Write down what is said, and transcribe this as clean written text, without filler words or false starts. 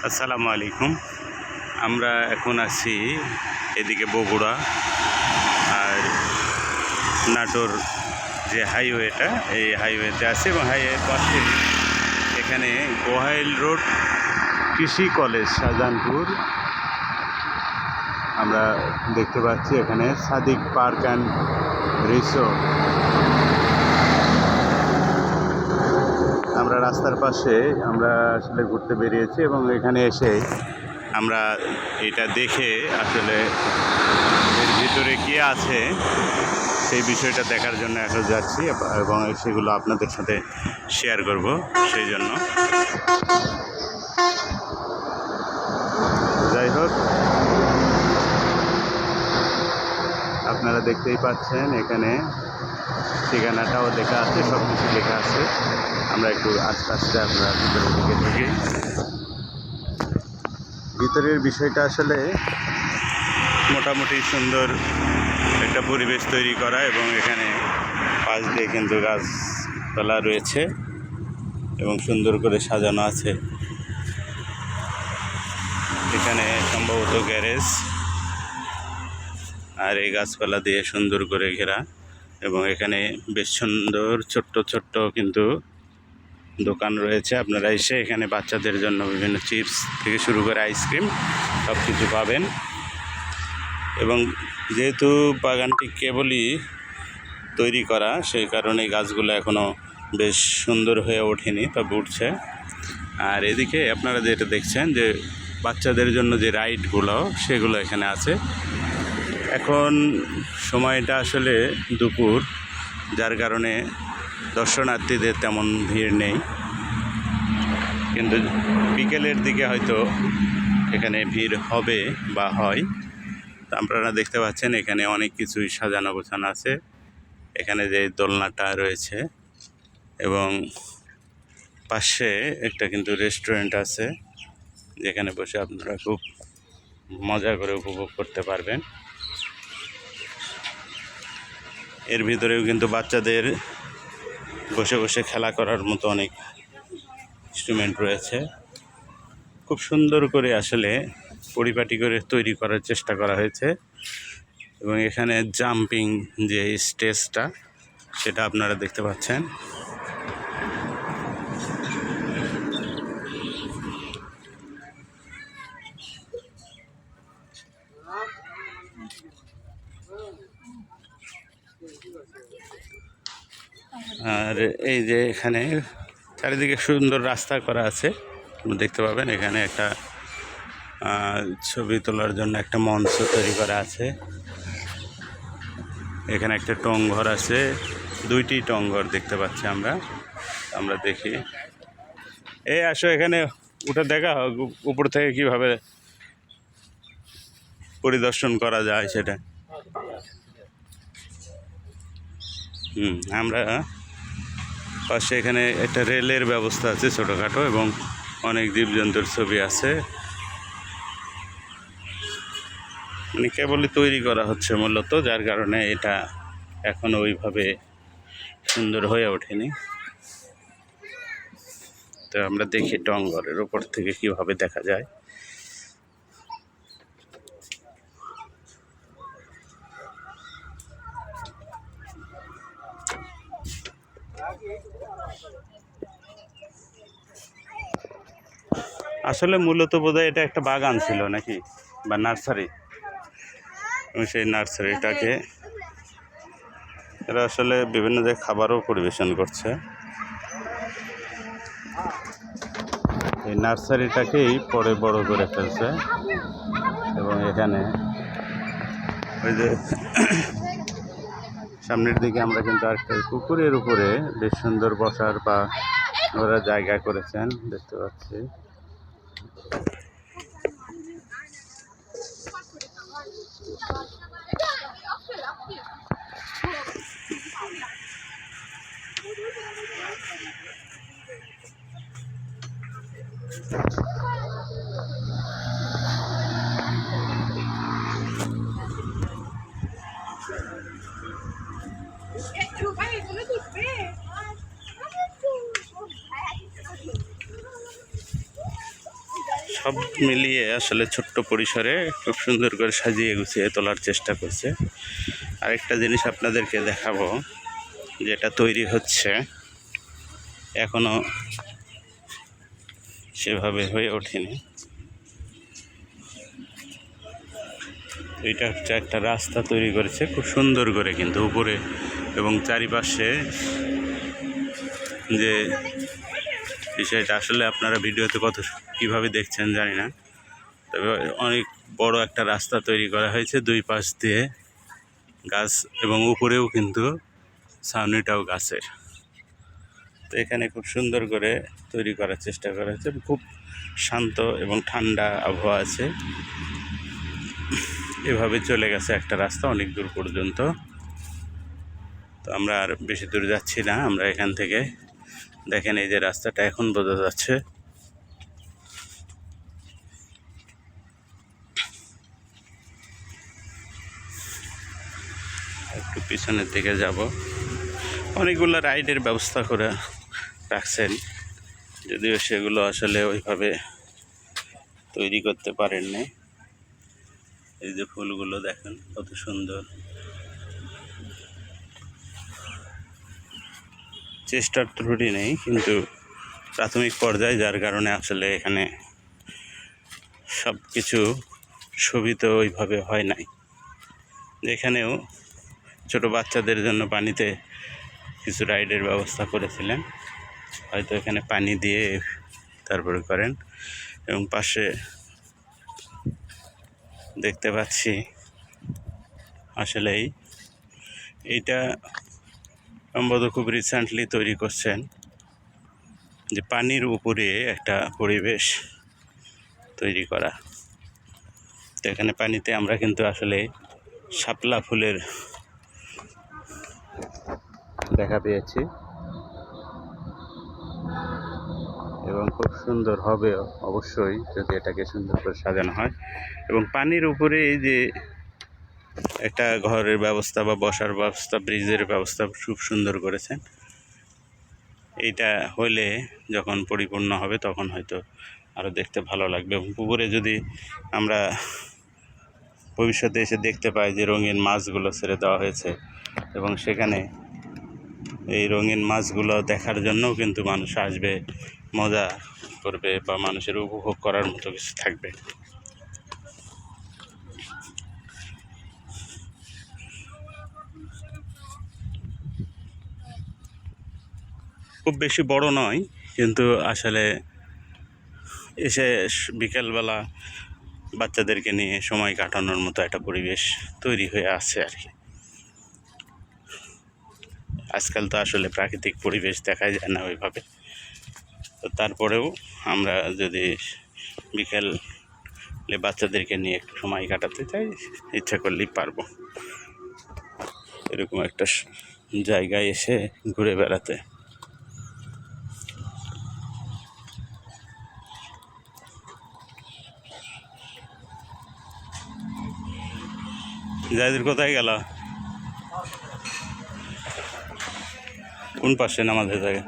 আসসালামু আলাইকুম। আমরা এখন আছি এদিকে বগুড়া আর নাটোর যে হাইওয়েটা, এই হাইওয়েতে আছি এবং হাইওয়ের পাশে এখানে গোহাইল রোড কৃষি কলেজ শাহজাহানপুর আমরা দেখতে পাচ্ছি। এখানে সাদিক পার্ক অ্যান্ড রিসোর্ট। আমরা রাস্তার পাশে আমরা আসলে ঘুরতে বেরিয়েছি এবং এখানে এসে আমরা এটা দেখে আসলে এর ভিতরে কি আছে সেই বিষয়টা দেখার জন্য এখন যাচ্ছি এবং সেগুলো আপনাদের সাথে শেয়ার করব। সেই জন্য যাই হোক, আপনারা দেখতেই পাচ্ছেন এখানে ঠিকানাটাও লেখা আছে, সব কিছু লেখা আছে। আমরা একটু আস্তে আস্তে আমরা ভিতরের দিকে ঢুকি। ভিতরের বিষয়টা আসলে মোটামুটি সুন্দর একটা পরিবেশ তৈরি করা এবং এখানে পাশ দিয়ে কিন্তু গাছপালা রয়েছে এবং সুন্দর করে সাজানো আছে। এখানে সম্ভবত গ্যারেজ, আর এই গাছপালা দিয়ে সুন্দর করে ঘেরা এবং এখানে বেশ সুন্দর ছোট্ট ছোট্ট কিন্তু দোকান রয়েছে। আপনারা এসে এখানে বাচ্চাদের জন্য বিভিন্ন চিপস থেকে শুরু করে আইসক্রিম সব কিছু পাবেন। এবং যেহেতু বাগানটি কেবলই তৈরি করা, সেই কারণে গাছগুলো এখনও বেশ সুন্দর হয়ে ওঠেনি, তবে উঠছে। আর এদিকে আপনারা যেটা দেখছেন যে বাচ্চাদের জন্য যে রাইডগুলো সেগুলো এখানে আছে। এখন সময়টা আসলে দুপুর, যার কারণে দর্শনার্থীদের তেমন ভিড় নেই, কিন্তু বিকেলের দিকে হয়তো এখানে ভিড় হবে বা হয়। আপনারা দেখতে পাচ্ছেন এখানে অনেক কিছুই সাজানো গোছানো আছে। এখানে যে দোলনাটা রয়েছে এবং পাশে একটা কিন্তু রেস্টুরেন্ট আছে, যেখানে বসে আপনারা খুব মজা করে উপভোগ করতে পারবেন। এর ভিতরেও কিন্তু বাচ্চাদের বসে বসে খেলা করার মতো অনেক ইনস্ট্রুমেন্ট রয়েছে। খুব সুন্দর করে আসলে পরিপাটি করে তৈরি করার চেষ্টা করা হয়েছে এবং এখানে জাম্পিং যে স্টেজটা সেটা আপনারা দেখতে পাচ্ছেন। আর এই যে এখানে চারিদিকে সুন্দর রাস্তা করা আছে, দেখতে পাবেন। এখানে একটা ছবি তোলার জন্য একটা মঞ্চ তৈরি করা আছে। এখানে একটা টংঘর আছে, দুইটি টংঘর দেখতে পাচ্ছি আমরা দেখি। এই আসো, এখানে উঠে দেখা উপর থেকে কিভাবে পরিদর্শন করা যায় সেটা। আমরা পাশে এখানে একটা রেলের ব্যবস্থা আছে ছোটোখাটো এবং অনেক জীবজন্তুর ছবি আছে। মানে কেবলই তৈরি করা হচ্ছে মূলত, যার কারণে এটা এখনও ওইভাবে সুন্দর হয়ে ওঠেনি। তো আমরা দেখি টংঘরের ওপর থেকে কিভাবে দেখা যায়। আসলে মূলত বোধহয় এটা একটা বাগান ছিল নাকি, বা নার্সারি, এবং সেই নার্সারিটাকে এরা আসলে বিভিন্ন জায়গায় খাবারও পরিবেশন করছে। এই নার্সারিটাকেই পরে বড় করে ফেলছে এবং এখানে ওই যে সামনের দিকে আমরা কিন্তু একটা পুকুরের উপরে বেশ সুন্দর বসার বা ওরা জায়গা করেছেন দেখতে পাচ্ছি। সব মিলিয়ে আসলে ছোট্ট পরিসরে খুব সুন্দর করে সাজিয়ে গুছিয়ে তোলার চেষ্টা করছে। আরেকটা জিনিস আপনাদেরকে দেখাবো, যেটা তৈরি হচ্ছে, এখনো সেভাবে হয়ে ওঠেনি। এটা হচ্ছে একটা রাস্তা তৈরি করেছে খুব সুন্দর করে, কিন্তু উপরে এবং চারিপাশে যে বিষয়টা আসলে আপনারা ভিডিওতে কীভাবে দেখছেন জানি না, তবে অনেক বড় একটা রাস্তা তৈরি করা হয়েছে, দুই পাশ দিয়ে গাছ এবং উপরেও কিন্তু ছাউনিটাও গাছের। তো এখানে খুব সুন্দর করে তৈরি করার চেষ্টা করা হয়েছে, খুব শান্ত এবং ঠান্ডা আবহাওয়া আছে। এভাবে চলে গেছে একটা রাস্তা অনেক দূর পর্যন্ত। তো আমরা আর বেশি দূর যাচ্ছি না, আমরা এখান থেকে দেখেন এই যে রাস্তাটা এখন বোঝা যাচ্ছে। একটু পিছনের দিকে যাব। অনেকগুলো রাইডের ব্যবস্থা করে রাখছেন, যদিও সেগুলো আসলে ওইভাবে তৈরি করতে পারেননি। এই যে ফুলগুলো দেখেন কত সুন্দর, চেষ্টার ত্রুটি নেই, কিন্তু প্রাথমিক পর্যায়ে যার কারণে আসলে এখানে সব কিছু শোভিত ওইভাবে হয় নাই। এখানেও ছোট বাচ্চাদের জন্য পানিতে কিছু রাইডের ব্যবস্থা করেছিলেন, হয়তো এখানে পানি দিয়ে তারপরে করেন। এবং পাশে দেখতে পাচ্ছি আসলেই এইটা সম্ভবত খুব রিসেন্টলি তৈরি করছেন, যে পানির উপরে একটা পরিবেশ তৈরি করা। তো এখানে পানিতে আমরা কিন্তু আসলে শাপলা ফুলের দেখা পেয়েছি, এবং খুব সুন্দর হবে অবশ্যই যদি এটাকে সুন্দর করে সাজানো হয়। এবং পানির উপরে এই যে একটা ঘরের ব্যবস্থা বা বসার ব্যবস্থা, ব্রিজের ব্যবস্থা খুব সুন্দর করেছেন। এইটা হলে যখন পরিপূর্ণ হবে তখন হয়তো আরও দেখতে ভালো লাগবে। এবং পুকুরে যদি আমরা ভবিষ্যতে এসে দেখতে পাই যে রঙিন মাছগুলো ছেড়ে দেওয়া হয়েছে, এবং সেখানে এই রঙিন মাছগুলো দেখার জন্যও কিন্তু মানুষ আসবে, মজা করবে, বা মানুষের উপভোগ করার মতো কিছু থাকবে। খুব বেশি বড় নয়, কিন্তু আসলে এসে বিকেলবেলা বাচ্চাদেরকে নিয়ে সময় কাটানোর মতো একটা পরিবেশ তৈরি হয়ে আছে আর কি। আজকাল তো আসলে প্রাকৃতিক পরিবেশ দেখা যায় না ওইভাবে, তো তারপরেও আমরা যদি বিকেলে বাচ্চাদেরকে নিয়ে একটু সময় কাটাতে চাই, ইচ্ছা করলেই পারবো এরকম একটা জায়গায় এসে ঘুরে বেড়াতে। জায়দের কোথায় গেল? কোন পাশে নামাজের জায়গা?